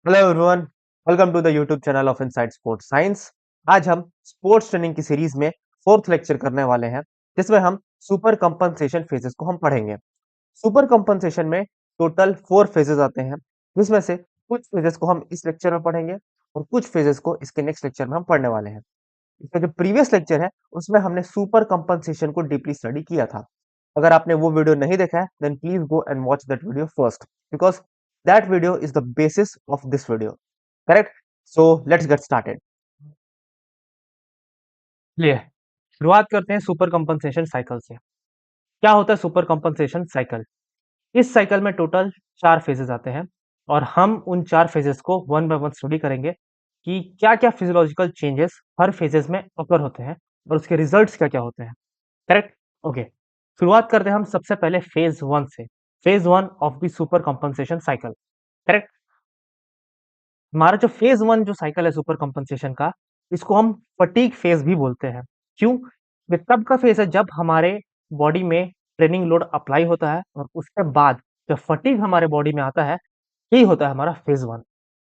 Hello everyone, welcome to the YouTube channel of Inside Sports Science. आज हम sports training की series में fourth lecture करने वाले हैं, जिसमें हम सुपर कंपनसेशन फेजेस को हम पढ़ेंगे। सुपर कंपनसेशन में टोटल 4 फेजेस आते हैं, जिसमें से कुछ फेजेस को हम इस लेक्चर में पढ़ेंगे और कुछ फेजेस को इसके नेक्स्ट लेक्चर में हम पढ़ने वाले हैं। इसका जो प्रीवियस लेक्चर है उसमें हमने सुपर कंपनसेशन को डीपली स्टडी किया था। अगर आपने वो वीडियो नहीं देखा है then please go and watch that video first, because that video is the basis of this video. Correct. So let's get started. चलिए शुरुआत करते हैं सुपर कंपनसेशन साइकिल से। क्या होता है सुपर कंपनसेशन साइकिल? इस साइकिल में टोटल 4 फेजेस आते हैं और हम उन 4 फेजेस को वन बाय वन स्टडी करेंगे कि क्या क्या फिजियोलॉजिकल चेंजेस हर फेजेस में अकर होते हैं और उसके रिजल्ट्स क्या क्या होते हैं। करेक्ट। ओके, शुरुआत करते हैं हम सबसे पहले फेज वन से। Phase one of the super compensation cycle. Correct. हमारा जो फेज वन जो साइकिल है सुपर कंपनसेशन का, इसको हम फटीग फेज भी बोलते हैं। क्यों? ये तब का फेज है जब हमारे बॉडी में ट्रेनिंग लोड अप्लाई होता है और उसके बाद जब फटीग हमारे बॉडी में आता है, यही होता है हमारा फेज वन।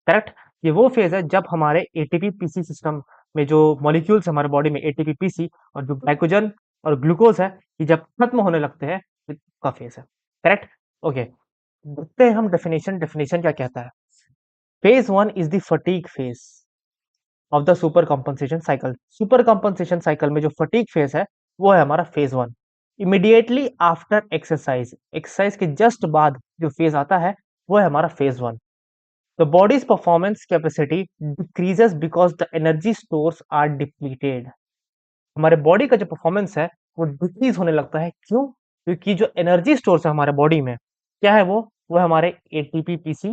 करेक्ट। ये वो फेज है जब हमारे एटीपी पीसी सिस्टम में जो मॉलिक्यूल्स हमारे बॉडी में एटीपी पीसी और जो ग्लाइकोजन और ग्लूकोज है, ये जब खत्म होने लगते हैं, ये का फेज है। करेक्ट। ओके, देखते हैं हम डेफिनेशन। डेफिनेशन क्या कहता है? Phase one is the fatigue phase of the super compensation cycle. Super compensation cycle में जो फटीग फेज है वो है हमारा phase one. Immediately after exercise, exercise के जस्ट बाद जो फेज आता है वो है हमारा phase one. The body's performance capacity decreases because the energy stores are depleted. हमारे बॉडी का जो परफॉर्मेंस है वो डिक्रीज होने लगता है। क्यों? क्योंकि जो एनर्जी स्टोर्स है हमारे बॉडी में, क्या है वो है हमारे एटीपी पीसी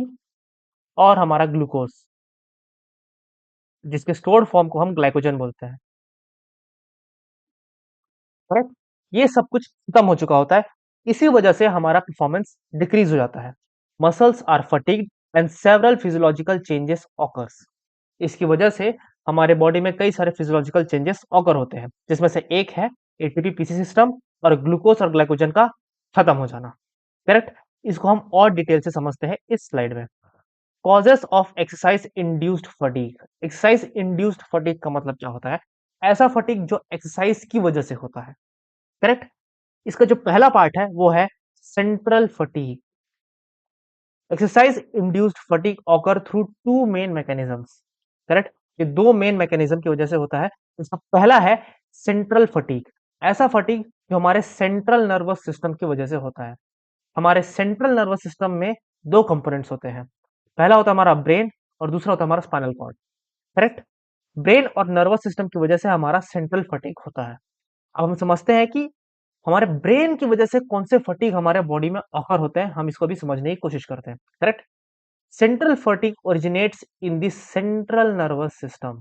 और हमारा ग्लूकोज, जिसके स्टोर्ड फॉर्म को हम ग्लाइकोजन बोलते हैं। करेक्ट। ये सब कुछ खत्म हो चुका होता है, इसी वजह से हमारा परफॉर्मेंस डिक्रीज हो जाता है। Muscles are fatigued and several physiological changes occurs. इसकी वजह से हमारे बॉडी में कई सारे फिजियोलॉजिकल चेंजेस ऑकर होते हैं, जिसमें से एक है एटीपी पीसी सिस्टम और ग्लूकोज और ग्लाइकोजन का खत्म हो जाना। करेक्ट। इसको हम और डिटेल से समझते हैं इस स्लाइड में। Causes of exercise induced fatigue. Exercise induced fatigue का मतलब क्या होता है? ऐसा फटीग जो एक्सरसाइज की वजह से होता है। करेक्ट। इसका जो पहला पार्ट है वो है central fatigue. Exercise induced fatigue occur through two main mechanisms. Correct. ये दो मेन मैकेनिज्म की वजह से होता है। इसका पहला है सेंट्रल फटीग। ऐसा फटीग जो हमारे सेंट्रल नर्वस सिस्टम की वजह से होता है। हमारे सेंट्रल नर्वस सिस्टम में दो कंपोनेंट्स होते हैं। पहला होता है हमारा ब्रेन और दूसरा होता है हमारा स्पाइनल कॉर्ड। करेक्ट। ब्रेन और नर्वस सिस्टम की वजह से हमारा सेंट्रल फटीग होता है। अब हम समझते हैं कि हमारे ब्रेन की वजह से कौन से फटीग हमारे बॉडी में ऑकर होते हैं, हम इसको भी समझने की कोशिश करते हैं। Correct. Central fatigue originates in the central nervous system.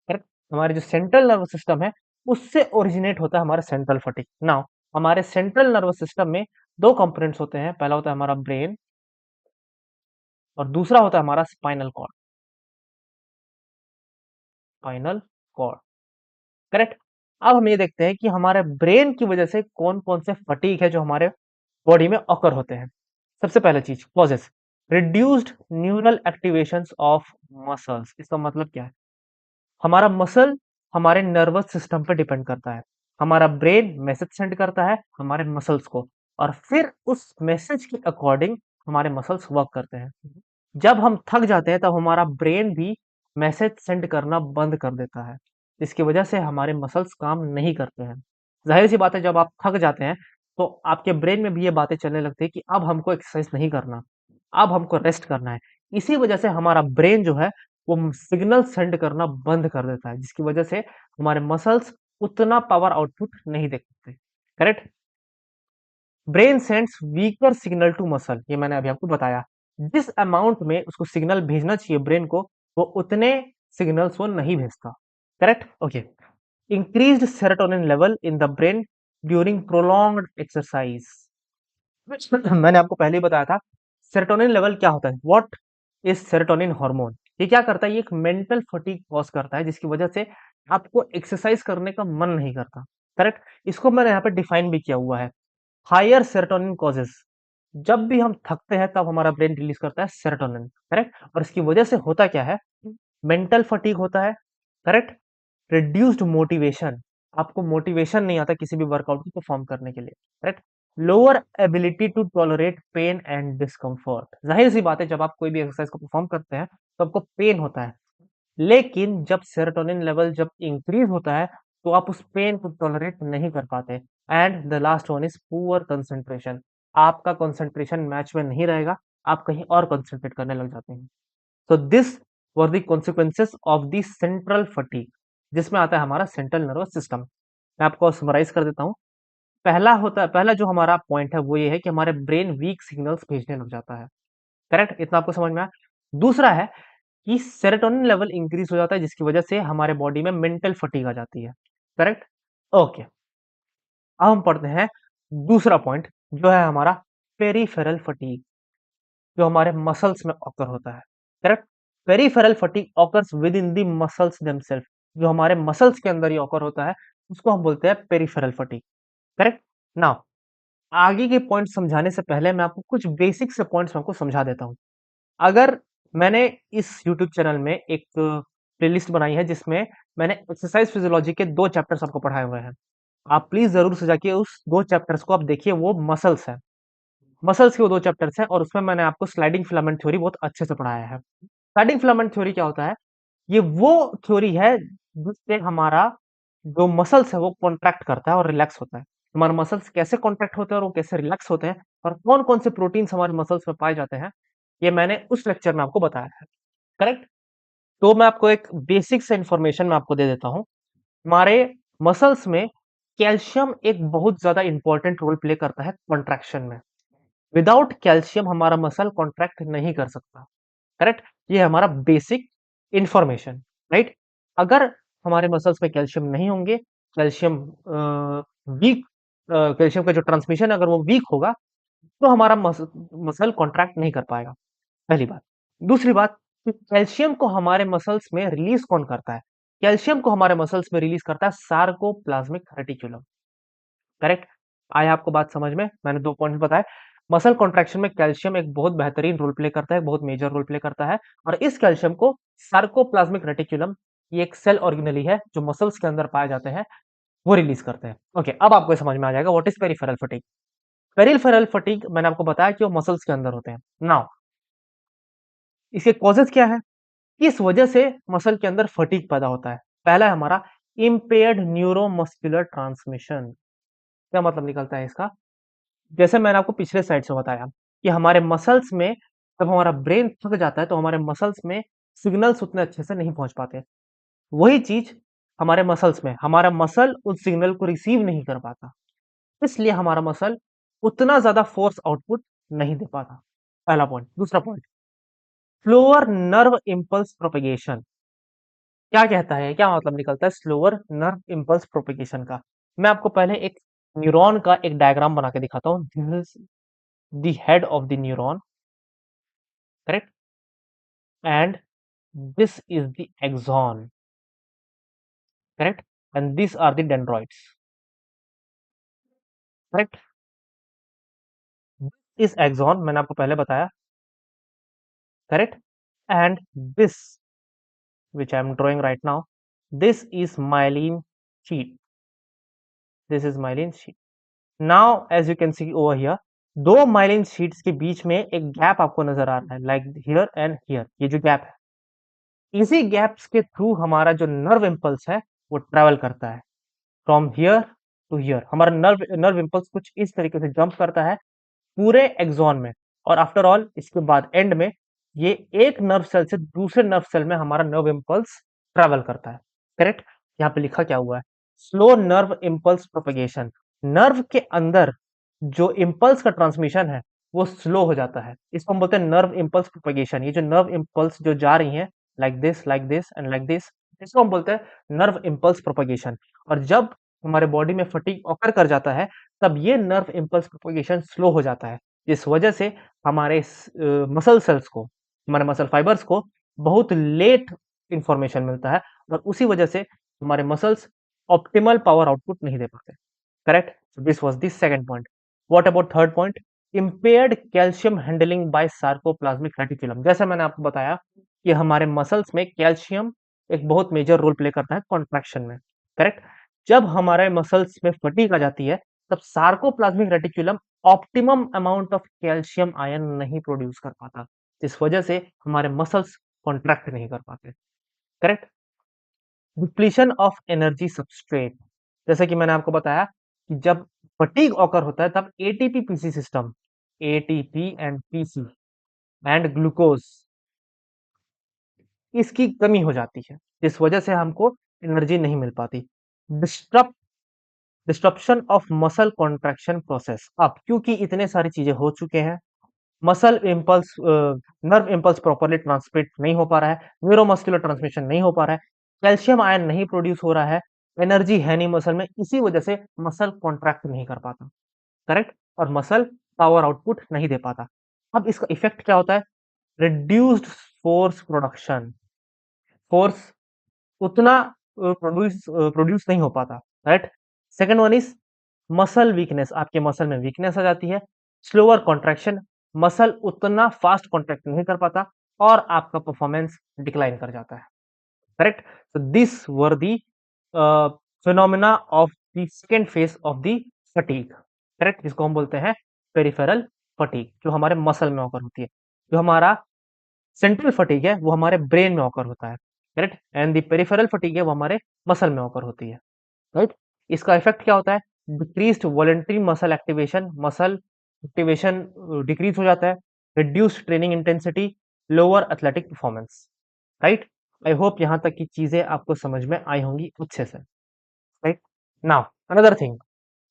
Correct. हमारे जो सेंट्रल नर्वस सिस्टम है उससे ओरिजिनेट होता है हमारा सेंट्रल फटीग। नाउ हमारे सेंट्रल नर्वस सिस्टम में दो कंपोनेंट्स होते हैं। पहला होता है हमारा ब्रेन और दूसरा होता है हमारा spinal cord. Spinal cord. Correct. अब हम ये देखते हैं कि हमारे ब्रेन की वजह से कौन कौन से फटीग है जो हमारे बॉडी में ऑकर होते हैं। सबसे पहले चीज causes, reduced neural activations of muscles. इसका मतलब क्या है? हमारा मसल हमारे नर्वस सिस्टम पे डिपेंड करता है। हमारा ब्रेन मैसेज सेंड करता है हमारे मसल्स को और फिर उस मैसेज के अकॉर्डिंग हमारे मसल्स वर्क करते हैं। जब हम थक जाते हैं तब हमारा ब्रेन भी मैसेज सेंड करना बंद कर देता है, इसकी वजह से हमारे मसल्स काम नहीं करते हैं। जाहिर सी बात है, जब आप थक जाते हैं तो आपके ब्रेन में भी ये बातें चलने लगती है कि अब हमको एक्सरसाइज नहीं करना, अब हमको रेस्ट करना है। इसी वजह से हमारा ब्रेन जो है वो सिग्नल सेंड करना बंद कर देता है, जिसकी वजह से हमारे मसल्स उतना पावर आउटपुट नहीं दे पाते। Correct. Brain sends weaker signal to muscle, ये मैंने अभी आपको बताया। जिस अमाउंट में उसको सिग्नल भेजना चाहिए ब्रेन को, वो उतने सिग्नल्स वो नहीं भेजता। Correct. Okay. Increased serotonin level in the brain during prolonged exercise. मैंने आपको पहले ही बताया था सेरोटोनिन लेवल क्या होता है। What is serotonin hormone? ये क्या करता है? ये एक मेंटल फटीग कॉज करता है, जिसकी वजह से आपको एक्सरसाइज करने का मन नहीं करता। करेक्ट। इसको मैंने यहाँ पे डिफाइन भी किया हुआ है। हायर सेरोटोनिन कॉजेस जब भी हम थकते हैं तब हमारा ब्रेन रिलीज करता है सेरोटोनिन, करेक्ट? और इसकी वजह से होता क्या है, मेंटल फटीग होता है, करेक्ट? रिड्यूस्ड मोटिवेशन, आपको मोटिवेशन नहीं आता किसी भी वर्कआउट को परफॉर्म करने के लिए, correct? Lower ability to tolerate pain and discomfort, जाहिर सी बात है जब आप कोई भी एक्सरसाइज को परफॉर्म करते हैं तो आपको पेन होता है, लेकिन जब सेरोटोनिन लेवल जब इंक्रीज होता है तो आप उस पेन को टॉलरेट नहीं कर पाते। And the last one is poor concentration, आपका कंसंट्रेशन मैच में नहीं रहेगा, आप कहीं और कंसंट्रेट करने लग जाते हैं। So this were the consequences of the central fatigue, जिसमें आता है हमारा सेंट्रल नर्वस सिस्टम। मैं आपको समराइज कर देता हूँ। पहला जो हमारा पॉइंट है वो ये है कि हमारे ब्रेन वीक सिग्नल्स भेजने लग जाता है, करेक्ट? इतना आपको समझ में आया। दूसरा है कि सेरोटोनिन लेवल इंक्रीज हो जाता है जिसकी वजह से हमारे बॉडी में मेंटल फटीग आ जाती है, करेक्ट? ओके, अब हम पढ़ते हैं दूसरा पॉइंट जो है हमारा पेरीफेरल फटीग, जो हमारे मसल्स में ऑकर होता है, correct? Peripheral fatigue occurs within the muscles themself, जो हमारे मसल्स के अंदर ही ऑकर होता है उसको हम बोलते हैं पेरिफेरल फटीग, करेक्ट? नाउ आगे के पॉइंट समझाने से पहले मैं आपको कुछ बेसिक से पॉइंट्स आपको समझा देता हूँ। अगर मैंने इस यूट्यूब चैनल में एक प्लेलिस्ट बनाई है जिसमें मैंने एक्सरसाइज फिजियोलॉजी के 2 चैप्टर्स आपको पढ़ाए हुए हैं। आप प्लीज जरूर से जाके उस 2 चैप्टर्स को आप देखिए, वो मसल्स है। मसल्स के वो 2 चैप्टर्स हैं और उसमें मैंने आपको स्लाइडिंग फिलामेंट थ्योरी बहुत अच्छे से पढ़ाया है। स्लाइडिंग फिलामेंट थ्योरी क्या होता है? ये वो थ्योरी है जिससे हमारा जो मसल्स है वो कॉन्ट्रैक्ट करता है और रिलैक्स होता है। हमारे मसल्स कैसे कॉन्ट्रैक्ट होते हैं और वो कैसे रिलैक्स होते हैं और कौन-कौन से प्रोटीन्स हमारे मसल्स में पाए जाते हैं, ये मैंने उस लेक्चर में आपको बताया है। करेक्ट? तो मैं आपको एक बेसिक सा इन्फॉर्मेशन मैं आपको दे देता हूँ। हमारे मसल्स में कैल्शियम एक बहुत ज़्यादा इम्पोर्टेंट रोल प्ले करता है कॉन्ट्रैक्शन में। विदाउट कैल्शियम हमारा मसल कॉन्ट्रैक्ट नहीं कर सकता, करेक्ट? ये हमारा बेसिक इंफॉर्मेशन, राइट? अगर हमारे मसल्स में कैल्शियम नहीं होंगे, कैल्शियम वीक कैल्शियम का जो ट्रांसमिशन अगर वो वीक होगा तो हमारा मसल कॉन्ट्रैक्ट नहीं कर पाएगा, पहली बात। दूसरी बात कि कैल्शियम को हमारे मसल्स में रिलीज कौन करता है? कैल्शियम को हमारे मसल्स में रिलीज करता है सार्कोप्लाज्मिक रेटिकुलम, करेक्ट? आया आपको बात समझ में? मैंने 2 पॉइंट बताए। मसल कॉन्ट्रैक्शन में कैल्शियम एक बहुत बेहतरीन रोल प्ले करता है, बहुत मेजर रोल प्ले करता है और इस कैल्शियम को सार्कोप्लाज्मिक रेटिकुलम, ये एक सेल ऑर्गेनेली है जो मसल्स के अंदर पाए जाते हैं, वो रिलीज करते हैं। ओके, अब आपको समझ में आ जाएगा what is peripheral fatigue. Peripheral fatigue मैंने आपको बताया कि वो मसल्स के अंदर होते हैं। नाउ इसके कॉजेस क्या है? किस वजह से मसल के अंदर फटीग पैदा होता है? पहला है हमारा इम्पेयर्ड न्यूरोमस्कुलर ट्रांसमिशन। क्या मतलब निकलता है इसका? जैसे मैंने आपको पिछले स्लाइड से बताया कि हमारे मसल्स में जब हमारा ब्रेन थक जाता है तो हमारे मसल्स में सिग्नल्स उतने अच्छे से नहीं पहुंच पाते। वही चीज हमारे मसल्स में, हमारा मसल उस सिग्नल को रिसीव नहीं कर पाता, इसलिए हमारा मसल उतना ज्यादा फोर्स आउटपुट नहीं दे पाता। पहला पॉइंट। दूसरा point, slower nerve impulse propagation. क्या कहता है, क्या मतलब निकलता है स्लोअर नर्व इम्पल्स प्रोपेगेशन का? मैं आपको पहले एक न्यूरॉन का एक डायग्राम बना के दिखाता हूँ। This is the head of the neuron, correct? And this is the axon, correct? And these are the dendroids, correct? इस axon मैंने आपको पहले बताया, correct? And this, which I am drawing right now, this is myelin sheath. This is myelin sheath. Now, as you can see over here, दो myelin sheets के बीच में एक gap आपको नजर आ रहा है, like here and here. ये जो गैप है, इसी गैप्स के थ्रू हमारा जो नर्व इम्पल्स है वो ट्रेवल करता है फ्रॉम हियर टू हियर। हमारा नर्व नर्व इम्पल्स कुछ इस तरीके से जंप करता है पूरे एक्सॉन में और आफ्टर ऑल इसके बाद एंड में ये एक नर्व सेल से दूसरे नर्व सेल में हमारा नर्व इम्पल्स ट्रेवल करता है, करेक्ट? यहाँ पे लिखा क्या हुआ है? Slow nerve impulse propagation. Nerve के अंदर जो इम्पल्स का ट्रांसमिशन है वो स्लो हो जाता है, इसको हम बोलते हैं नर्व इम्पल्स प्रोपेगेशन। ये जो नर्व इम्पल्स जो जा रही हैं like this and like this, इसको हम बोलते हैं नर्व इम्पल्स प्रोपेगेशन। और जब हमारे बॉडी में फटीग ऑकर कर जाता है तब ये नर्व इम्पल्स प्रोपेगेशन स्लो हो जाता है, जिस वजह से हमारे मसल सेल्स को, हमारे मसल फाइबर्स को बहुत लेट इंफॉर्मेशन मिलता है और उसी वजह से हमारे मसल्स ऑप्टिमल पावर आउटपुट नहीं दे पाते, correct? This was the second point. What about third point? Impaired calcium handling by sarcoplasmic reticulum. जैसे मैंने आपको बताया कि हमारे मसल्स में कैल्शियम एक बहुत मेजर रोल प्ले करता है कॉन्ट्रैक्शन में, करेक्ट? जब हमारे मसल्स में फटीग आ जाती है, तब sarcoplasmic reticulum optimum amount of calcium ion नहीं प्रोड्यूस कर पाता, जिस वजह से हमारे मसल्स कॉन्ट्रैक्ट नहीं कर पाते, correct? Depletion of energy substrate, जैसे कि मैंने आपको बताया कि जब फटीग ऑकर होता है तब ATP PC system, ATP and PC and glucose, इसकी कमी हो जाती है, जिस वजह से हमको एनर्जी नहीं मिल पाती। Disturb disruption of muscle contraction process. अब क्योंकि इतने सारी चीजें हो चुके हैं, muscle impulse nerve impulse properly transmit नहीं हो पा रहा है, न्यूरोमस्कुलर ट्रांसमिशन नहीं हो पा रहा है, कैल्शियम आयन नहीं प्रोड्यूस हो रहा है, एनर्जी है नहीं मसल में, इसी वजह से मसल कॉन्ट्रैक्ट नहीं कर पाता, करेक्ट? और मसल पावर आउटपुट नहीं दे पाता। अब इसका इफेक्ट क्या होता है? रिड्यूस्ड फोर्स प्रोडक्शन, फोर्स उतना प्रोड्यूस नहीं हो पाता, right? Second one is muscle weakness, आपके मसल में वीकनेस आ जाती है। स्लोअर कॉन्ट्रैक्शन, मसल उतना फास्ट कॉन्ट्रैक्ट नहीं कर पाता और आपका परफॉर्मेंस डिक्लाइन कर जाता है, correct? so this were the phenomena of the second phase of the fatigue, correct? जिसको हम बोलते हैं पेरिफेरल फटीग, जो हमारे मसल में ऑकर होती है। जो हमारा सेंट्रल फटीग है वो हमारे ब्रेन में ऑकर होता है, correct? And the peripheral fatigue है वो हमारे मसल में ऑकर होती है, राइट? इसका इफेक्ट क्या होता है? Decreased voluntary muscle activation, muscle activation decrease हो जाता है। Reduced training intensity, lower athletic performance, right? आई होप यहाँ तक की चीजें आपको समझ में आई होंगी अच्छे से, right? Now another thing,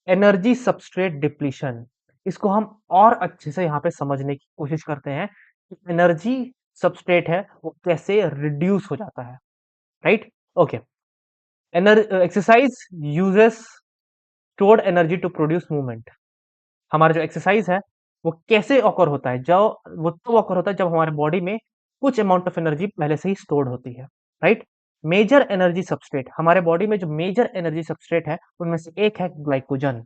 energy substrate depletion, इसको हम और अच्छे से यहाँ पे समझने की कोशिश करते हैं कि एनर्जी सबस्ट्रेट है वो कैसे रिड्यूस हो जाता है, right? Okay, exercise uses stored energy to produce movement. हमारा जो एक्सरसाइज है वो कैसे ऑकर होता है? जो वो तब ऑकर होता है जब हमारे बॉडी में कुछ अमाउंट ऑफ एनर्जी पहले से ही स्टोर्ड होती है, राइट? मेजर एनर्जी सबस्ट्रेट, हमारे बॉडी में जो मेजर एनर्जी सबस्ट्रेट है उनमें से एक है glycogen,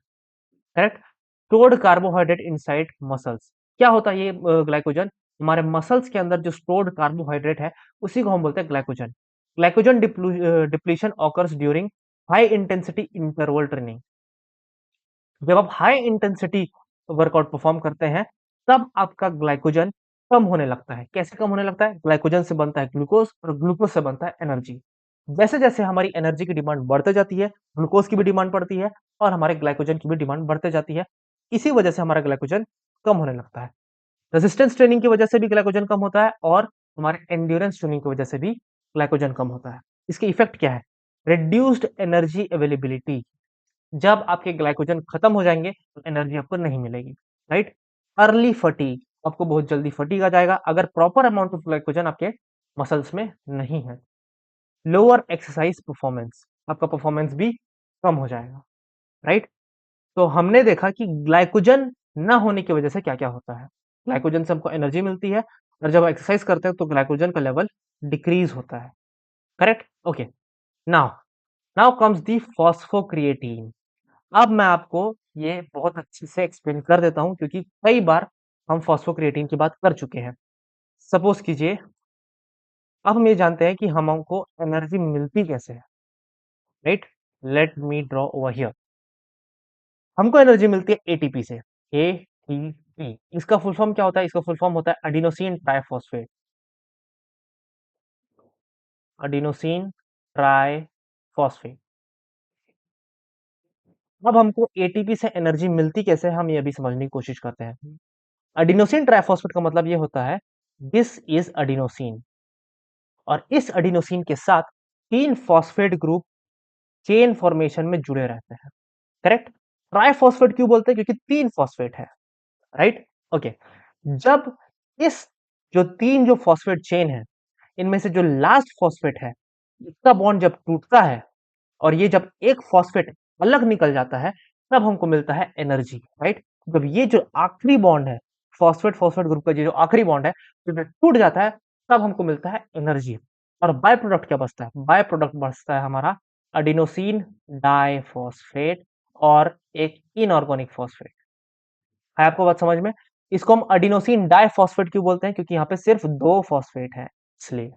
correct? Stored carbohydrate inside muscles. क्या होता है ये ग्लाइकोजन? हमारे मसल्स के अंदर जो स्टोर्ड कार्बोहाइड्रेट है उसी को हम बोलते हैं glycogen. Glycogen depletion occurs during high intensity interval training. जब आप हाई इंटेंसिटी वर्कआउट परफॉर्म करते हैं तब आपका ग्लाइकोजन कम होने लगता है। कैसे कम होने लगता है? ग्लाइकोजन से बनता है ग्लूकोज और ग्लूकोज से बनता है एनर्जी। जैसे जैसे हमारी एनर्जी की डिमांड बढ़ते जाती है, ग्लूकोज की भी डिमांड बढ़ती है और हमारे ग्लाइकोजन की भी डिमांड बढ़ते जाती है। इसी वजह से हमारा ग्लाइकोजन कम होने लगता है। रेजिस्टेंस ट्रेनिंग की वजह से भी ग्लाइकोजन कम होता है और हमारे एंड्योरेंस ट्रेनिंग की वजह से भी ग्लाइकोजन कम होता है। इसके इफेक्ट क्या है? रिड्यूस्ड एनर्जी अवेलेबिलिटी, जब आपके ग्लाइकोजन खत्म हो जाएंगे तो एनर्जी आपको नहीं मिलेगी, राइट? अर्ली फटीग, आपको बहुत जल्दी फटीग आ जाएगा अगर प्रॉपर अमाउंट ऑफ ग्लाइकोजन आपके मसल्स में नहीं है। लोअर एक्सरसाइज परफॉर्मेंस, आपका परफॉर्मेंस भी कम हो जाएगा, राइट? तो हमने देखा कि ग्लाइकोजन ना होने की वजह से क्या क्या होता है। ग्लाइकोजन से हमको एनर्जी मिलती है और जब एक्सरसाइज करते हैं तो ग्लाइकोजन का लेवल डिक्रीज होता है, correct? Okay, now now comes the phosphocreatine. अब मैं आपको ये बहुत अच्छे से एक्सप्लेन कर देता हूँ क्योंकि कई बार हम फॉस्फोक्रिएटिन की बात कर चुके हैं। सपोज कीजिए, अब हम ये जानते हैं कि हमको एनर्जी मिलती कैसे है, right? Let me draw over here. हमको एनर्जी मिलती है एटीपी से, एटीपी। इसका फुल फॉर्म क्या होता है? इसका फुल फॉर्म होता है एडिनोसिन ट्राइफॉस्फेट, एडिनोसिन ट्राइफॉस्फेट। अब हमको एटीपी से एनर्जी मिलती कैसे है, हम ये अभी समझने की कोशिश करते हैं। एडिनोसिन ट्राइफॉस्फेट का मतलब ये होता है दिस इज एडिनोसिन, और इस एडिनोसिन के साथ 3 फॉस्फेट ग्रुप चेन फॉर्मेशन में जुड़े रहते हैं, करेक्ट? ट्राइफॉस्फेट क्यों बोलते हैं? क्योंकि 3 फॉस्फेट है, राइट? ओके, जब इस जो 3 जो फॉस्फेट चेन है इनमें से जो लास्ट फॉस्फेट है इसका बॉन्ड जब टूटता है और ये जब एक फॉस्फेट अलग निकल जाता है तब हमको मिलता है एनर्जी, राइट? जब ये जो आखिरी बॉन्ड है फॉस्फेट फॉस्फेट ग्रुप का ये जो आखिरी बॉन्ड है जब ये टूट जाता है तब हमको मिलता है एनर्जी। और बाय प्रोडक्ट क्या बचता है? बाय प्रोडक्ट बचता है हमारा एडिनोसिन डाइफॉस्फेट और एक इनऑर्गेनिक फॉस्फेट, है आपको बात समझ में? इसको हम एडिनोसिन डाइफॉस्फेट क्यों बोलते हैं? क्योंकि यहाँ पे सिर्फ 2 फॉस्फेट है इसलिए।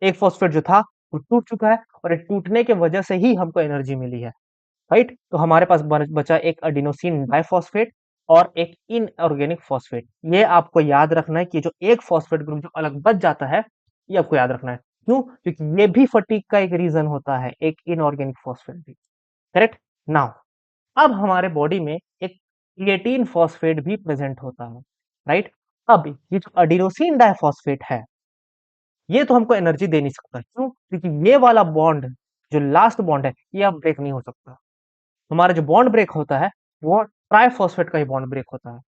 एक फॉस्फेट जो था वो टूट चुका है और ये टूटने की वजह से ही हमको एनर्जी मिली है, राइट? तो हमारे पास बचा एक एडिनोसिन डाइफॉस्फेट और एक इनऑर्गेनिक फॉस्फेट। ये आपको याद रखना है कि जो एक फॉस्फेट ग्रुप जो अलग बच जाता है, ये आपको याद रखना है। क्यों? क्योंकि ये भी फटीग का एक रीजन होता है, एक इनऑर्गेनिक फॉस्फेट भी। करेक्ट? नाउ अब हमारे बॉडी में एक क्रिएटिन फॉस्फेट भी प्रेजेंट होता है, राइट? अब ये जो एडिनोसिन डाइफॉस्फेट है, ये तो हमको एनर्जी दे नहीं सकता। क्यों? क्योंकि ये वाला बॉन्ड जो लास्ट बॉन्ड है, ये अब ब्रेक नहीं हो सकता। हमारा जो बॉन्ड ब्रेक होता है, वो ट्राइफॉस्फेट का ही बॉन्ड ब्रेक होता है,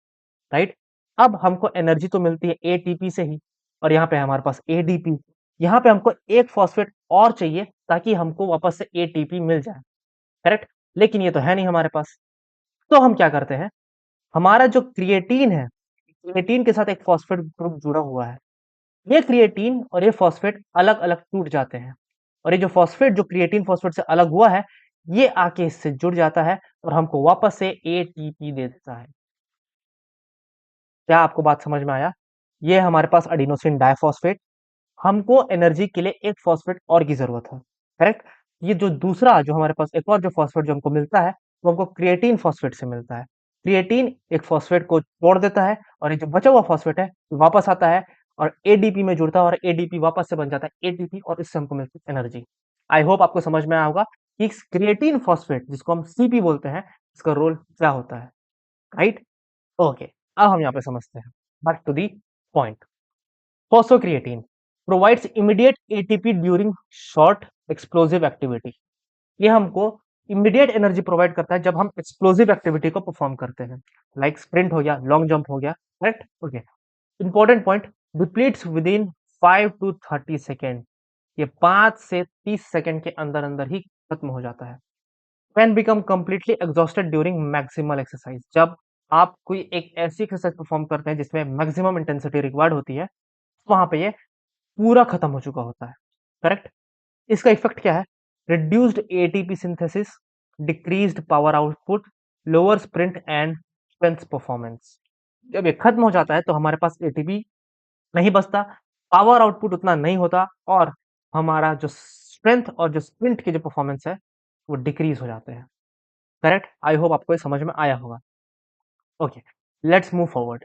राइट? अब हमको एनर्जी तो मिलती है एटीपी से ही और यहाँ पे है हमारे पास एडीपी। यहाँ पे हमको एक फॉस्फेट और चाहिए ताकि हमको वापस से एटीपी मिल जाए, करेक्ट? लेकिन ये तो है नहीं हमारे पास। तो हम क्या करते हैं, हमारा जो क्रिएटिन है, क्रिएटिन के साथ एक फॉस्फेट ग्रुप जुड़ा हुआ है। ये क्रिएटिन और ये फॉस्फेट अलग-अलग टूट जाते हैं और ये जो फॉस्फेट जो क्रिएटिन फॉस्फेट से अलग हुआ है, ये आके इससे जुड़ जाता है और हमको वापस से एटीपी दे देता है। क्या आपको बात समझ में आया? ये हमारे पास एडिनोसिन डाइफॉस्फेट, हमको एनर्जी के लिए एक फॉस्फेट और की ज़रूरत है, करेक्ट? ये जो दूसरा जो हमारे पास एक और जो फॉस्फेट जो हमको मिलता है, वो हमको क्रिएटिन फॉस्फेट से मिलता है। क्रिएटिन एक फॉस्फेट को तोड़ देता है और ये जो बचा हुआ फॉस्फेट है, वापस आता है और एडीपी में जुड़ता है और एडीपी वापस से बन जाता है एटीपी और इससे हमको मिलती है एनर्जी। आई होप आपको समझ में आया होगा कि क्रिएटिन फॉस्फेट जिसको हम सीपी बोलते हैं, इसका रोल क्या होता है, राइट? ओके, अब हम यहाँ पे समझते हैं। Back to the point. Phosphocreatine provides immediate ATP during short explosive activity. ये हमको इमीडिएट एनर्जी प्रोवाइड करता है जब हम एक्सप्लोसिव एक्टिविटी को परफॉर्म करते हैं, लाइक स्प्रिंट हो गया, लॉन्ग जंप हो गया, correct? Okay, important point, depletes within 5 to 30 second. ये 5 से 30 सेकेंड के अंदर अंदर ही खत्म हो जाता है। Can become completely exhausted during maximal exercise. जब आप कोई एक ऐसी एक्सरसाइज परफॉर्म करते हैं जिसमें मैक्सिमम इंटेंसिटी रिक्वायर्ड होती है, वहां पे ये पूरा खत्म हो चुका होता है, करेक्ट? इसका इफेक्ट क्या है? Reduced ATP synthesis, decreased power output, lower sprint and strength performance. जब ये खत्म हो जाता है तो हमारे पास एटीपी नहीं बचता, पावर आउटपुट उतना नहीं होता और हमारा जो स्ट्रेंथ और जो स्प्रिंट की जो परफॉर्मेंस है वो डिक्रीज हो जाते हैं, करेक्ट? आई होप आपको ये समझ में आया होगा। Okay, let's move forward.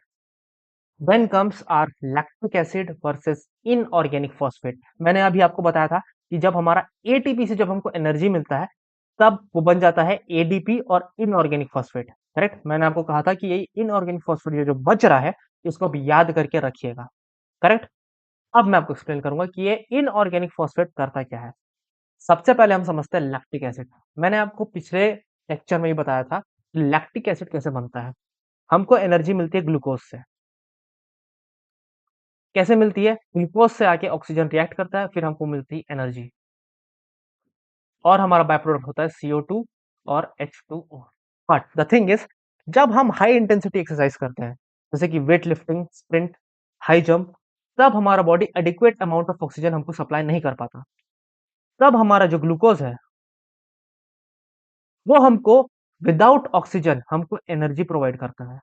When comes are lactic acid versus inorganic phosphate. मैंने अभी आपको बताया था कि जब हमारा एटीपी से जब हमको एनर्जी मिलता है, तब वो बन जाता है एडीपी और इनऑर्गेनिक फॉस्फेट, करेक्ट? मैंने आपको कहा था कि ये इनऑर्गेनिक फॉस्फेट ये जो बच रहा है, इसको आप याद करके रखिएगा, करेक्ट? अब मैं आपको एक्सप्लेन करूंगा कि ये इनऑर्गेनिक फॉस्फेट करता क्या है। सबसे पहले हम समझते हैं लैक्टिक एसिड। मैंने आपको पिछले लेक्चर में ही बताया था कि लैक्टिक एसिड कैसे बनता है। हमको एनर्जी मिलती है ग्लूकोज से। कैसे मिलती है? ग्लूकोज से आके ऑक्सीजन रिएक्ट करता है, फिर हमको मिलती है एनर्जी और हमारा बाय प्रोडक्ट होता है CO2 और H2O। But the thing is, जब हम हाई इंटेंसिटी एक्सरसाइज करते हैं, जैसे कि weight lifting, sprint, high jump, तब हमारा body adequate amount of oxygen हमको सप्लाई नहीं कर पाता। तब हमारा जो ग्लूकोज है, वो हमको विदाउट ऑक्सीजन हमको एनर्जी प्रोवाइड करता है,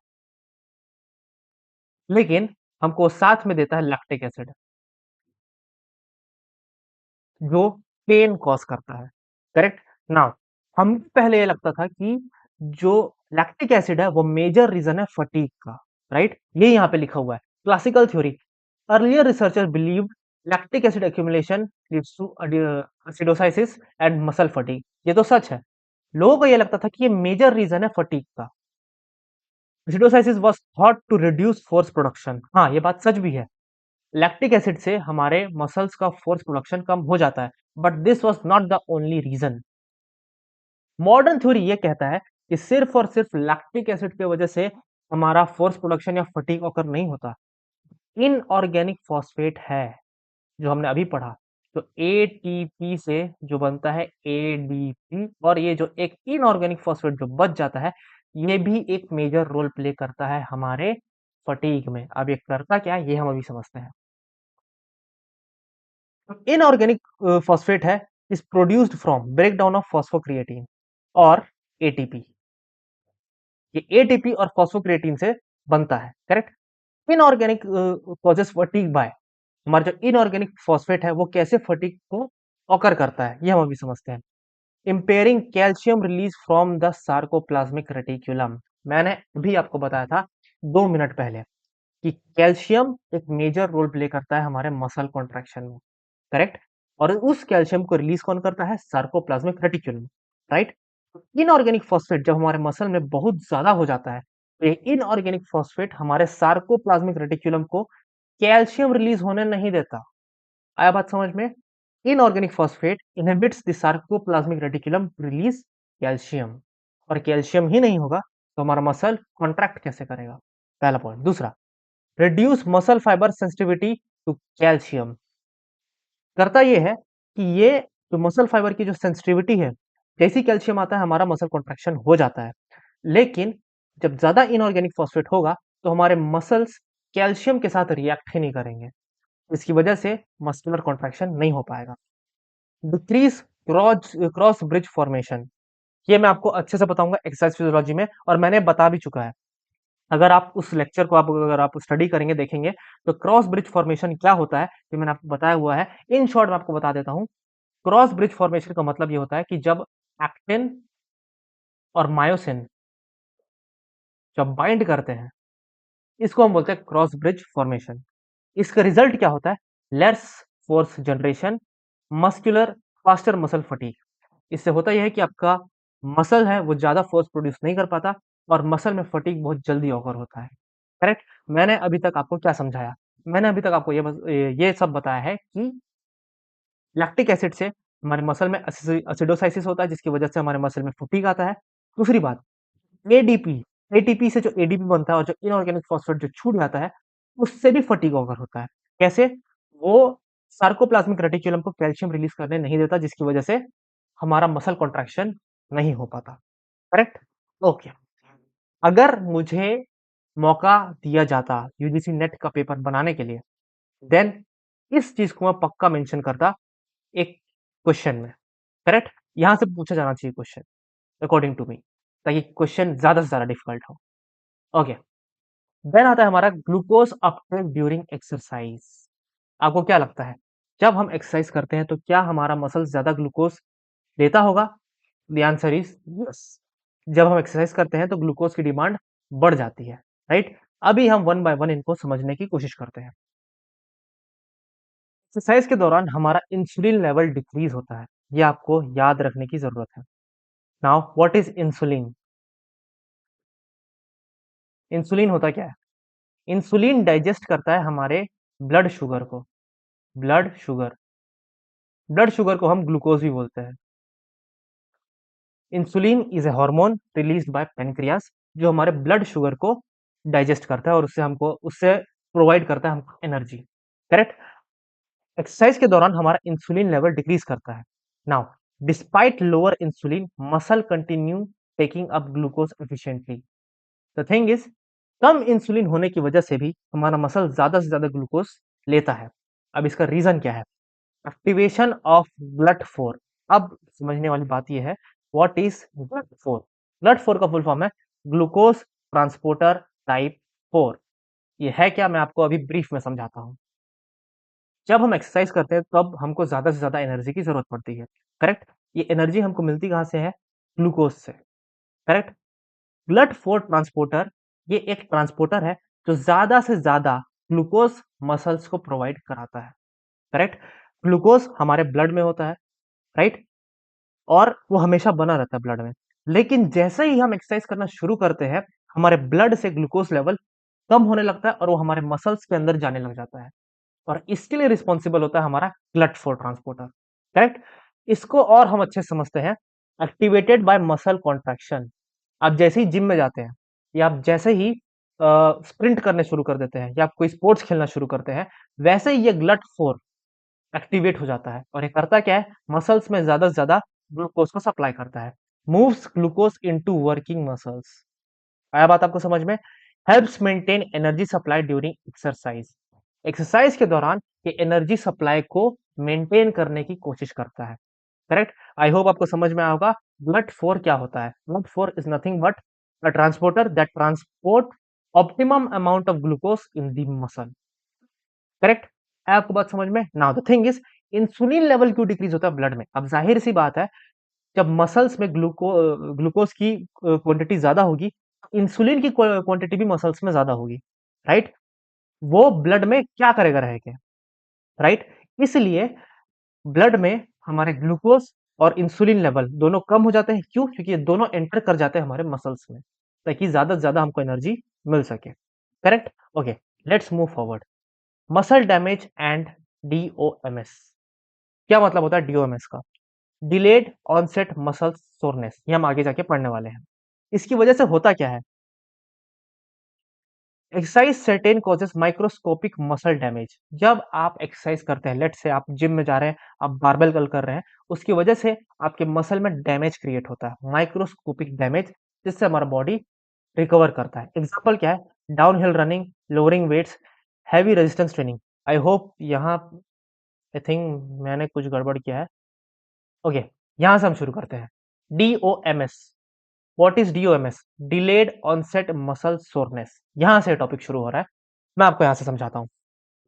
लेकिन हमको साथ में देता है लैक्टिक एसिड, जो पेन कॉज करता है, करेक्ट? नाउ हम पहले ये लगता था कि जो लैक्टिक एसिड है वो मेजर रीजन है फटीग का, राइट? ये यहाँ पे लिखा हुआ है classical theory. Earlier researcher believed lactic acid accumulation leads to acidosis and muscle fatigue. ये तो सच है। लोगों को ये लगता था कि ये मेजर रीजन है फटीग का। Acidosis was thought to reduce force production. हाँ, ये बात सच भी है। लैक्टिक एसिड से हमारे मसल्स का फोर्स प्रोडक्शन कम हो जाता है, but this was not the only reason. Modern theory ये कहता है कि सिर्फ और सिर्फ लैक्टिक एसिड की वजह से हमारा फोर्स प्रोडक्शन या फटीग ऑकर नहीं होता। इनऑर्गेनिक फॉस्फेट है जो हमने अभी पढ़ा, तो एटीपी से जो बनता है एडीपी, और ये जो एक इनऑर्गेनिक फॉस्फेट जो बच जाता है, ये भी एक मेजर रोल प्ले करता है हमारे फटीग में। अब ये करता क्या है ये हम अभी समझते हैं। इनऑर्गेनिक फॉस्फेट है is produced from breakdown of phosphocreatine और एटीपी। ये एटीपी और फॉस्फोक्रिएटिन से बनता है, correct. Inorganic causes fatigue by, हमारा जो इनऑर्गेनिक फॉस्फेट है वो कैसे फटीग को ऑकर करता है ये हम अभी समझते हैं। Impairing calcium release from the sarcoplasmic reticulum, मैंने अभी आपको बताया था 2 मिनट पहले कि कैल्शियम एक मेजर रोल प्ले करता है हमारे मसल कॉन्ट्रैक्शन में, करेक्ट। और उस कैल्शियम को रिलीज कौन करता है? Sarcoplasmic reticulum, right. Inorganic phosphate जब हमारे मसल में बहुत ज्यादा हो जाता है तो ये इनऑर्गेनिक फॉस्फेट हमारे सार्कोप्लाज्मिक रेटिकुलम को कैल्शियम रिलीज होने नहीं देता। आया बात समझ में? Inorganic phosphate inhibits the sarcoplasmic reticulum release calcium, और कैल्शियम ही नहीं होगा तो हमारा मसल कॉन्ट्रैक्ट कैसे करेगा? पहला पॉइंट। दूसरा, reduce muscle fibre sensitivity to calcium, करता ये है कि ये जो मसल फाइबर की जो सेंसिटिविटी है, जैसे ही कैल्शियम आता है हमारा मसल कॉन्ट्रैक्शन हो जाता है। लेकिन जब ज्यादा इनऑर्गेनिक फॉस्फेट होगा तो हमारे मसल्स कैल्शियम के साथ रिएक्ट ही नहीं करेंगे, इसकी वजह से मस्कुलर कॉन्ट्रैक्शन नहीं हो पाएगा। Decrease cross cross bridge formation, ये मैं आपको अच्छे से बताऊंगा एक्सरसाइज फिजियोलॉजी में, और मैंने बता भी चुका है। अगर आप उस लेक्चर को अगर आप स्टडी करेंगे देखेंगे तो क्रॉस ब्रिज फॉर्मेशन क्या होता है ये मैंने आपको बताया हुआ है। इन शॉर्ट मैं आपको बता देता हूँ। क्रॉस ब्रिज फॉर्मेशन का मतलब ये होता है कि जब एक्टिन और मायोसिन जब बाइंड करते हैं, इसको हम बोलते हैं क्रॉस ब्रिज फॉर्मेशन। इसका रिजल्ट क्या होता है? Less force generation, muscular faster muscle fatigue. इससे होता यह है कि आपका मसल है वो ज्यादा फोर्स प्रोड्यूस नहीं कर पाता और मसल में फटीग बहुत जल्दी ऑकर होता है, करेक्ट। मैंने अभी तक आपको क्या समझाया? मैंने अभी तक आपको ये सब बताया है कि लैक्टिक एसिड से हमारे मसल में एसिडोसाइसिस होता है जिसकी वजह से हमारे मसल में फटीग आता है। दूसरी बात, एडीपी, एटीपी से जो एडीपी बनता है और जो इनऑर्गेनिक फॉस्फेट जो छूट जाता है उससे भी फटीग ऑकर होता है। कैसे? वो सार्कोप्लाज्मिक रेटिकुलम को कैल्शियम रिलीज करने नहीं देता जिसकी वजह से हमारा मसल कॉन्ट्रैक्शन नहीं हो पाता, करेक्ट। ओके, अगर मुझे मौका दिया जाता यूजीसी नेट का पेपर बनाने के लिए, देन इस चीज को मैं पक्का मेंशन करता एक क्वेश्चन में, करेक्ट। यहां से पूछा जाना चाहिए क्वेश्चन अकॉर्डिंग टू मी, ताकि क्वेश्चन ज्यादा से ज्यादा डिफिकल्ट हो। ओके, देन आता है हमारा ग्लूकोज अपटेक ड्यूरिंग एक्सरसाइज। आपको क्या लगता है जब हम एक्सरसाइज करते हैं तो क्या हमारा मसल ज्यादा ग्लूकोज लेता होगा? The answer is yes. जब हम एक्सरसाइज करते हैं तो ग्लूकोज की डिमांड बढ़ जाती है, राइट। अभी हम वन बाय वन इनको समझने की कोशिश करते हैं। एक्सरसाइज के दौरान हमारा इंसुलिन लेवल डिक्रीज होता है, ये आपको याद रखने की जरूरत है। Now what is insulin? Insulin होता क्या है? इंसुलिन डाइजेस्ट करता है हमारे ब्लड शुगर को। ब्लड शुगर, ब्लड शुगर को हम ग्लूकोज भी बोलते हैं। Insulin is a hormone released by pancreas जो हमारे ब्लड शुगर को डाइजेस्ट करता है और उससे प्रोवाइड करता है हमको एनर्जी, करेक्ट। एक्सरसाइज के दौरान हमारा इंसुलिन लेवल डिक्रीज करता है। Now despite lower insulin muscle continue taking up glucose efficiently. The thing is, come insulin होने की वजह से भी हमारा मसल ज्यादा से ज्यादा ग्लूकोज लेता है। अब इसका रीजन क्या है? Activation of GLUT4। अब समझने वाली बात यह है, व्हाट इज GLUT4? GLUT4 का फुल फॉर्म है ग्लूकोज ट्रांसपोर्टर टाइप 4। ये है क्या, मैं आपको अभी ब्रीफ में समझाता हूँ। जब हम एक्सरसाइज करते हैं तब हमको ज्यादा से ज्यादा एनर्जी की जरूरत पड़ती है, करेक्ट। ये एनर्जी हमको मिलती कहाँ से है? ग्लूकोज से, करेक्ट। GLUT4 ट्रांसपोर्टर, ये एक ट्रांसपोर्टर है जो ज्यादा से ज्यादा ग्लूकोज मसल्स को प्रोवाइड कराता है, करेक्ट। ग्लूकोज हमारे ब्लड में होता है, राइट, और वो हमेशा बना रहता है ब्लड में। लेकिन जैसे ही हम एक्सरसाइज करना शुरू करते हैं हमारे ब्लड से ग्लूकोज लेवल कम होने लगता है और वो हमारे मसल्स के अंदर जाने लग जाता है, और इसके लिए रिस्पॉन्सिबल होता है हमारा GLUT4 ट्रांसपोर्टर, करेक्ट। इसको और हम अच्छे से समझते हैं, एक्टिवेटेड बाय मसल कॉन्ट्रैक्शन। आप जैसे ही जिम में जाते हैं या आप जैसे ही स्प्रिंट करने शुरू कर देते हैं या आप कोई स्पोर्ट्स खेलना शुरू करते हैं, वैसे ही ये GLUT4 एक्टिवेट हो जाता है और ये करता क्या है? मसल्स में ज्यादा से ज्यादा ग्लूकोज को सप्लाई करता है। Moves glucose into working muscles. आया बात आपको समझ में? Helps maintain energy supply during exercise. Exercise के दौरान ये एनर्जी सप्लाई को मेंटेन करने की कोशिश करता है, करेक्ट। आई होप आपको समझ में आया होगा GLUT4 क्या होता है। GLUT4 is nothing but a transporter that transport optimum amount of glucose in the muscle. Correct? है आपको बात समझ में? Now the thing is insulin level क्यों डिक्रीज होता है ब्लड में? अब जाहिर सी बात है, जब मसल्स में ग्लूकोज की क्वांटिटी ज्यादा होगी, इंसुलिन की क्वांटिटी भी मसल्स में ज्यादा होगी, राइट? वो ब्लड में क्या करेगा रह के, राइट? इसलिए ब्लड में हमारे ग्लूकोज और इंसुलिन लेवल दोनों कम हो जाते हैं। क्यों? क्योंकि ये दोनों एंटर कर जाते हैं हमारे मसल्स में, ताकि ज्यादा से ज्यादा हमको एनर्जी मिल सके। Correct? Okay, let's move forward. Muscle damage and DOMS. क्या मतलब होता है डीओएमएस का? Delayed onset muscle soreness. ये हम आगे जाके पढ़ने वाले हैं। इसकी वजह से होता क्या है? Exercise certain causes microscopic muscle damage. जब आप एक्सरसाइज करते हैं, लेट से आप जिम में जा रहे हैं, आप बारबेल कर्ल कर रहे हैं, उसकी वजह से आपके मसल में डैमेज क्रिएट होता है, माइक्रोस्कोपिक डैमेज, जिससे हमारा बॉडी रिकवर करता है। एग्जाम्पल क्या है? Down hill running, lowering weights, heavy resistance training. I hope यहाँ आई थिंक मैंने कुछ गड़बड़ किया है। ओके, यहां से हम शुरू करते हैं। DOMS. What is DOMS? Delayed onset muscle soreness. यहां से टॉपिक शुरू हो रहा है। मैं आपको यहां से समझाता हूं।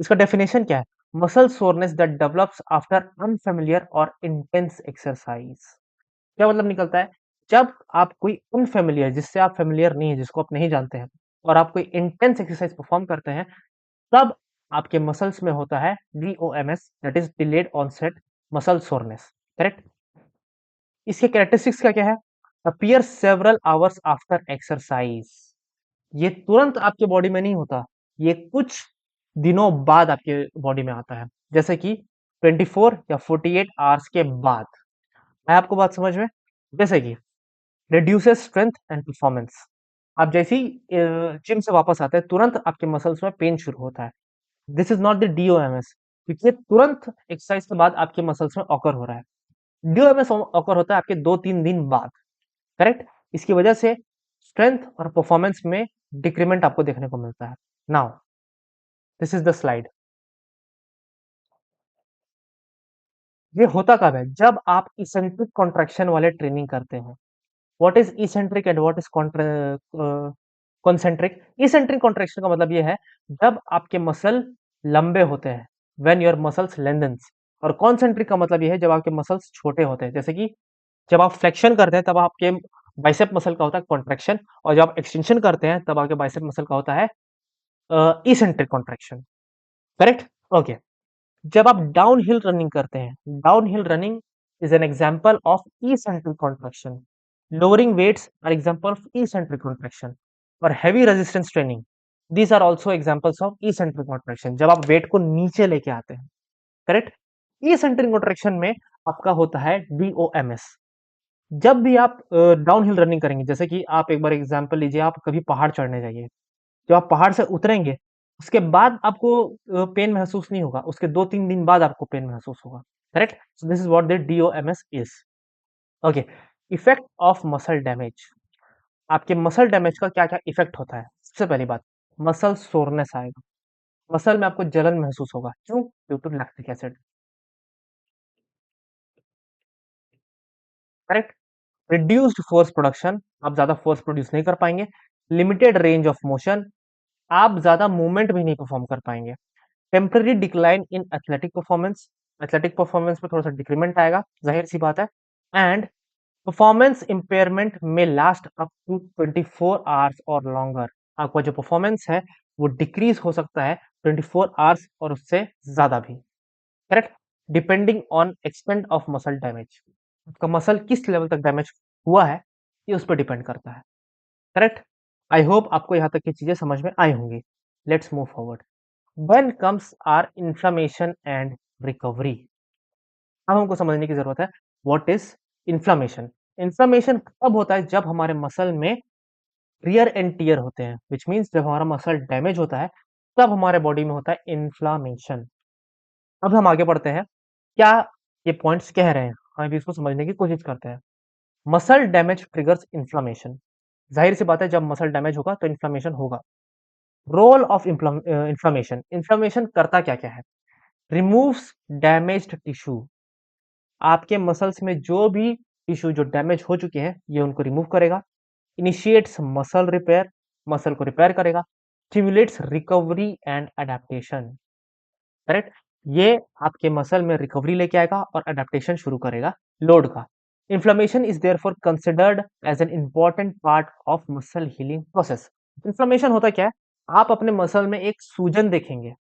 इसका डेफिनेशन क्या है? Muscle soreness that develops after unfamiliar और इंटेंस एक्सरसाइज। क्या मतलब निकलता है? जब आप कोई अनफेमिलियर, जिससे आप फेमिलियर नहीं है, जिसको आप नहीं जानते हैं, और आप कोई इंटेंस एक्सरसाइज परफॉर्म करते हैं, तब आपके मसल्स में होता है DOMS, that is delayed onset muscle soreness. Correct? इसके कैरेक्टरिस्टिक्स क्या क्या है? Appear several hours after exercise. ये तुरंत आपके बॉडी में नहीं होता, ये कुछ दिनों बाद आपके बॉडी में आता है, जैसे कि 24 या 48 आवर्स के बाद। है आपको बात समझ में? जैसे कि रिड्यूसेस स्ट्रेंथ एंड परफॉर्मेंस। आप जैसे ही जिम से वापस आते हैं, तुरंत आपके मसल्स में पेन शुरू होता है। दिस इज नॉट द डीओएमएस, क्योंकि ये तुरंत एक्सरसाइज के बाद आपके मसल्स में ऑकर हो रहा है। डीओएमएस ऑकर होता है आपके 2-3 दिन बाद। करेक्ट? इसकी वजह से स्ट्रेंथ और परफॉर्मेंस में डिक्रीमेंट आपको देखने को मिलता है। Now this is the slide. ये होता कब है? जब आप इसेंट्रिक कॉन्ट्रैक्शन वाले ट्रेनिंग करते हैं। What is eccentric and what is concentric? Eccentric contraction का मतलब ये है, जब आपके मसल लंबे होते हैं, व्हेन योर मसल्स लेंथन्स। और कॉन्सेंट्रिक का मतलब ये है, जब आपके मसल्स छोटे होते हैं, जैसे कि जब आप फ्लेक्शन करते हैं, तब आपके बाइसेप मसल का होता है कॉन्ट्रैक्शन, और जब आप एक्सटेंशन करते हैं, तब आपके बाइसेप मसल का होता है इसेंट्रिक कॉन्ट्रैक्शन। करेक्ट? ओके। जब आप डाउन हिल रनिंग करते हैं, down hill running is an example of eccentric contraction. Lowering weights are example of eccentric contraction. और heavy resistance training, these are also examples of eccentric contraction, जब आप wait को नीचे लेके आते हैं। करेक्ट? इसेंट्रिक कॉन्ट्रैक्शन में आपका होता है डीओएमएस। जब भी आप डाउन हिल रनिंग करेंगे, जैसे कि आप एक बार एग्जाम्पल लीजिए, आप कभी पहाड़ चढ़ने जाइए, जब आप पहाड़ से उतरेंगे, उसके बाद आपको पेन महसूस नहीं होगा, उसके 2-3 दिन बाद आपको पेन महसूस होगा। Correct? So this is what the DOMS is. Okay, effect of muscle damage. आपके मसल डैमेज का क्या क्या इफेक्ट होता है? सबसे पहली बात, मसल सोरनेस आएगा, मसल में आपको जलन महसूस होगा। क्यों? Due to lactic acid. Correct? Reduced force production, आप ज्यादा फोर्स प्रोड्यूस नहीं कर पाएंगे। लिमिटेड रेंज ऑफ मोशन, आप ज्यादा मूवमेंट भी नहीं परफॉर्म कर पाएंगे। Temporary decline in athletic performance, athletic performance में थोड़ा सा डिक्रीमेंट आएगा, जाहिर सी बात है। एंड परफॉर्मेंस इंपेयरमेंट में लास्ट अप टू 24 आवर्स और लॉन्गर। आपका जो परफॉर्मेंस है वो डिक्रीज हो सकता है 24 आवर्स और उससे ज्यादा भी। Correct? Depending on extent of muscle damage, आपका मसल किस लेवल तक डैमेज हुआ है, ये उस पर डिपेंड करता है। करेक्ट? आई होप आपको यहाँ तक की चीजें समझ में आई होंगी। Let's move forward. When comes our inflammation and recovery? अब हमको समझने की जरूरत है, what is inflammation? इन्फ्लामेशन तब होता है जब हमारे मसल में रियर एंड टियर होते हैं, विच मीन्स जब हमारा मसल डैमेज होता है, तब हमारे बॉडी में होता है इन्फ्लामेशन। अब हम आगे बढ़ते हैं, क्या ये पॉइंट्स कह रहे हैं, हम भी इसको समझने की कोशिश करते हैं। Muscle damage triggers inflammation. जाहिर सी बात है, जब मसल डैमेज होगा तो इन्फ्लामेशन होगा। रोल ऑफ इन्फ्लामेशन, इन्फ्लामेशन करता क्या क्या है? रिमूव्स डैमेज्ड टिश्यू, आपके मसल्स में जो भी टिश्यू जो डैमेज हो चुके हैं, ये उनको रिमूव करेगा। इनिशिएट्स मसल रिपेयर, मसल को रिपेयर करेगा, stimulates recovery and adaptation, correct. ये आपके मसल में रिकवरी लेके आएगा और एडेप्टेशन शुरू करेगा लोड का। Inflammation is therefore considered as an important part of muscle healing process. Inflammation होता क्या है? आप अपने मसल में एक सूजन देखेंगे,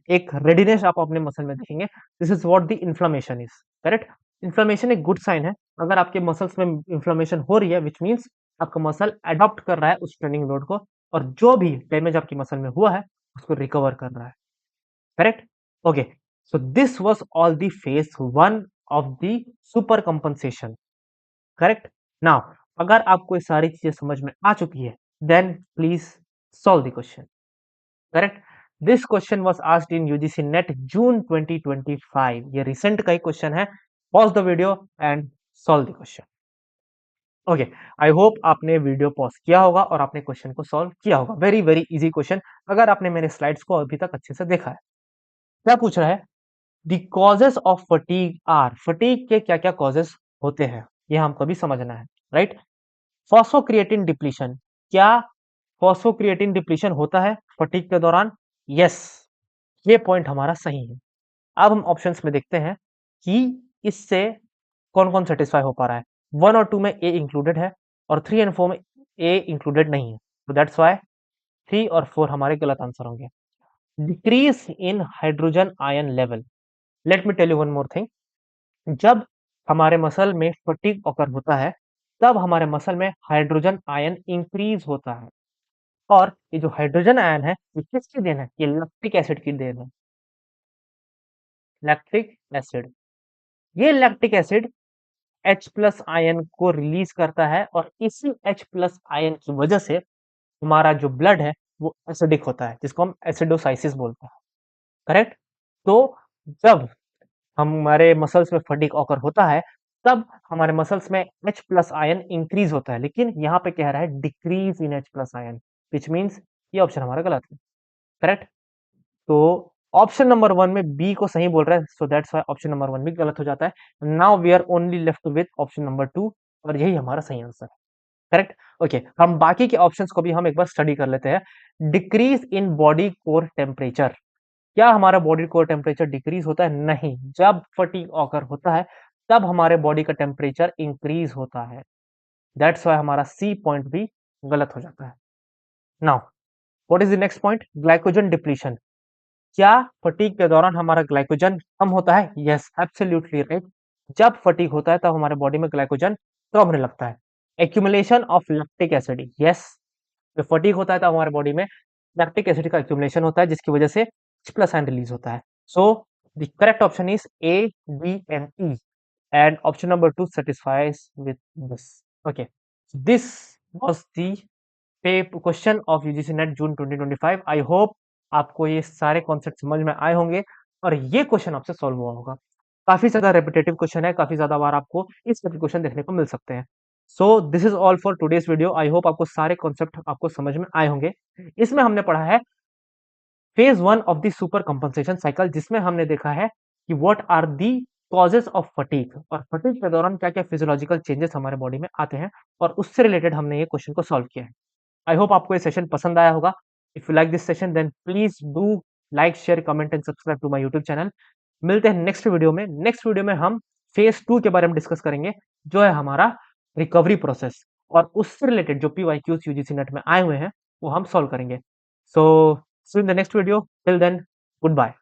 एक रेडिनेस आप अपने मसल में देखेंगे, this is what the inflammation is, correct. Inflammation एक गुड साइन है। अगर आपके मसल्स में इन्फ्लेमेशन हो रही है विच मीन्स आपका मसल अडॉप्ट कर रहा है उस ट्रेनिंग लोड को, और जो भी डैमेज आपकी मसल में हुआ है उसको रिकवर कर रहा है, correct. Okay, so this was all the phase 1 of the super compensation, correct। now अगर आपको ये सारी चीजें समझ में आ चुकी है then please solve the question, correct। this question was asked in UGC NET June 2025, ये recent का ही question है। pause the video and solve the question। Okay, I hope आपने वीडियो पॉज किया होगा और आपने क्वेश्चन को सॉल्व किया होगा। वेरी वेरी इजी क्वेश्चन, अगर आपने मेरे स्लाइड्स को अभी तक अच्छे से देखा है। क्या पूछ रहा है? The causes of fatigue are, fatigue के क्या क्या कॉजेस होते हैं ये हमको भी समझना है, राइट। फॉस्फोक्रिएटिन डिप्लीशन, क्या फॉस्फोक्रिएटिन डिप्लीशन होता है फटीग के दौरान? यस, ये पॉइंट हमारा सही है। अब हम ऑप्शंस में देखते हैं कि इससे कौन कौन सेटिस्फाई हो पा रहा है। 1 और 2 में ए इंक्लूडेड है और 3 एंड 4 में ए इंक्लूडेड नहीं है, तो दैट्स वाई 3 और 4 हमारे गलत आंसर होंगे। Decrease in hydrogen ion level, let me tell you one more thing. जब हमारे मसल में फटीग ऑकर होता है तब हमारे मसल में हाइड्रोजन आयन इंक्रीज होता है, और ये जो हाइड्रोजन आयन है ये किसकी देन है? ये लैक्टिक एसिड की देन है। लैक्टिक एसिड, ये lactic acid H plus ion को रिलीज करता है और इसी H प्लस आयन की वजह से हमारा जो ब्लड है वो एसिडिक होता है, जिसको हम एसिडोसाइसिस बोलते हैं, करेक्ट। तो जब हमारे मसल्स में फटीग ऑकर होता है तब हमारे मसल्स में H प्लस आयन इंक्रीज होता है, लेकिन यहाँ पे कह रहा है decrease in H plus ion, which means ये ऑप्शन हमारा गलत है, करेक्ट। तो ऑप्शन नंबर 1 में बी को सही बोल रहा है, so that's why option number 1 भी गलत हो जाता है। Now we are only left with option number 2, और यही हमारा सही आंसर है, करेक्ट। ओके, हम बाकी के ऑप्शंस को भी हम एक बार स्टडी कर लेते हैं। Decrease in body core temperature, क्या हमारा बॉडी कोर टेम्परेचर डिक्रीज होता है? नहीं, जब फटीग ऑकर होता है तब हमारे बॉडी का टेम्परेचर इंक्रीज होता है, दैट्स व्हाई हमारा सी पॉइंट भी गलत हो जाता है। Now what is the next point? Glycogen depletion, क्या फटीग के दौरान हमारा ग्लाइकोजन कम होता है? Yes, absolutely right. जब फटीग होता है तब हमारे बॉडी में ग्लाइकोजन कम होने लगता है। Accumulation of lactic acid, yes, जब फटीग होता है तब हमारे बॉडी में लैक्टिक एसिड का एक्यूमुलेशन होता है जिसकी वजह से H प्लस आयन रिलीज होता है। So the correct option is A, B and E, and option number 2 satisfies with this। okay, this was the question of UGC NET June 2025। I hope आपको ये सारे कॉन्सेप्ट समझ में आए होंगे और ये क्वेश्चन आपसे सॉल्व हुआ होगा। काफी ज्यादा रेपिटेटिव क्वेश्चन है, काफी ज्यादा बार आपको इस टाइप के क्वेश्चन देखने को मिल सकते हैं। सो this is all for today's video. I hope आपको सारे कॉन्सेप्ट आपको समझ में आए होंगे। इसमें हमने पढ़ा है phase 1 of the super compensation cycle, जिसमें हमने देखा है कि what are the causes of fatigue, और फटीग के दौरान क्या क्या फिजियोलॉजिकल चेंजेस हमारे बॉडी में आते हैं, और उससे रिलेटेड हमने ये क्वेश्चन को सॉल्व किया है। आई होप आपको ये सेशन पसंद आया होगा। If you like this session then please do like, share, comment and subscribe to my YouTube channel. मिलते हैं नेक्स्ट वीडियो में। नेक्स्ट वीडियो में हम फेज 2 के बारे में डिस्कस करेंगे, जो है हमारा रिकवरी प्रोसेस, और उससे रिलेटेड जो PYQs यूजीसी नेट में आए हुए हैं वो हम सॉल्व करेंगे। So see you in the next video, till then good bye.